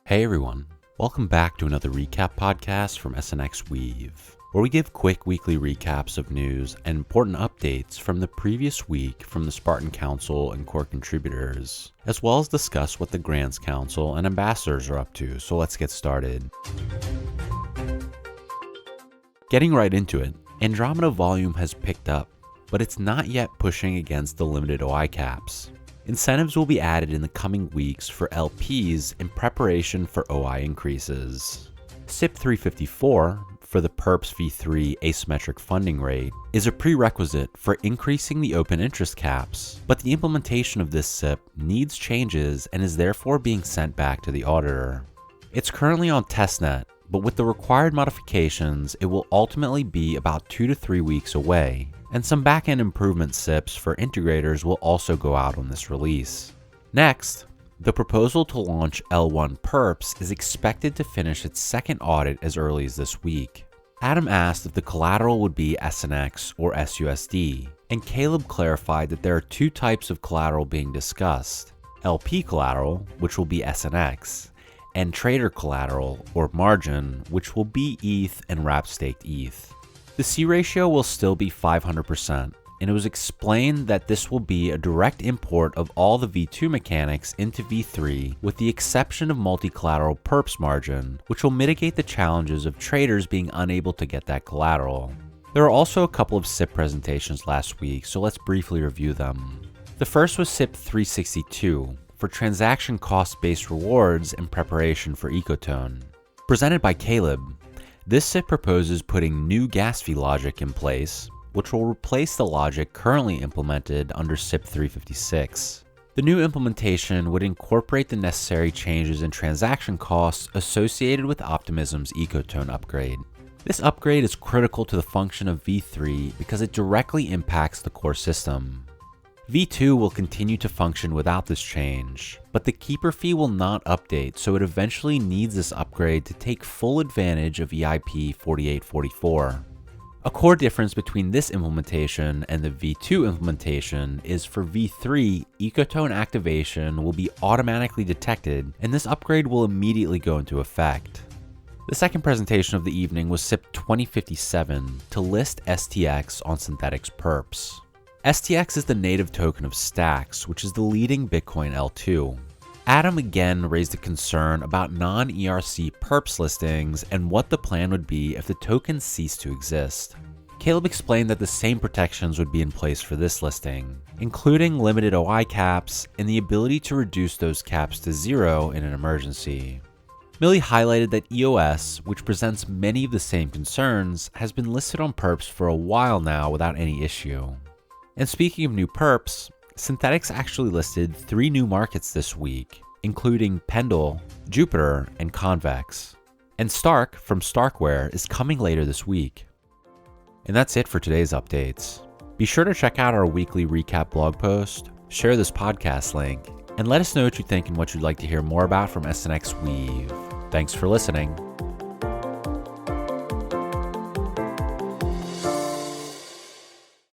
Hey everyone, welcome back to another recap podcast from SNXweave, where we give quick weekly recaps of news and important updates from the previous week from the Spartan Council and core contributors, as well as discuss what the Grants Council and ambassadors are up to, so let's get started. Getting right into it, Andromeda volume has picked up, but it's not yet pushing against the limited OI caps. Incentives will be added in the coming weeks for LPs in preparation for OI increases. SIP 354, for the PERPS v3 asymmetric funding rate, is a prerequisite for increasing the open interest caps, but the implementation of this SIP needs changes and is therefore being sent back to the auditor. It's currently on testnet, but with the required modifications, it will ultimately be about 2 to 3 weeks away, and some backend improvement SIPs for integrators will also go out on this release. Next, the proposal to launch L1 PERPS is expected to finish its second audit as early as this week. Adam asked if the collateral would be SNX or SUSD, and Caleb clarified that there are two types of collateral being discussed: LP collateral, which will be SNX, and trader collateral, or margin, which will be ETH and wrap staked ETH. The C ratio will still be 500%, and it was explained that this will be a direct import of all the V2 mechanics into V3 with the exception of multi-collateral perps margin, which will mitigate the challenges of traders being unable to get that collateral. There are also a couple of SIP presentations last week, so let's briefly review them. The first was SIP 362 for transaction cost-based rewards in preparation for Ecotone. Presented by Caleb, this SIP proposes putting new gas fee logic in place, which will replace the logic currently implemented under SIP 356. The new implementation would incorporate the necessary changes in transaction costs associated with Optimism's Ecotone upgrade. This upgrade is critical to the function of V3 because it directly impacts the core system. V2 will continue to function without this change, but the keeper fee will not update, so it eventually needs this upgrade to take full advantage of EIP 4844. A core difference between this implementation and the V2 implementation is for V3, Ecotone activation will be automatically detected, and this upgrade will immediately go into effect. The second presentation of the evening was SIP 2057 to list STX on Synthetics Perps. STX is the native token of Stacks, which is the leading Bitcoin L2. Adam again raised a concern about non-ERC perps listings and what the plan would be if the token ceased to exist. Caleb explained that the same protections would be in place for this listing, including limited OI caps and the ability to reduce those caps to 0 in an emergency. Millie highlighted that EOS, which presents many of the same concerns, has been listed on perps for a while now without any issue. And speaking of new perps, Synthetics actually listed 3 new markets this week, including Pendle, Jupiter, and Convex. And Stark from Starkware is coming later this week. And that's it for today's updates. Be sure to check out our weekly recap blog post, share this podcast link, and let us know what you think and what you'd like to hear more about from SNXweave. Thanks for listening.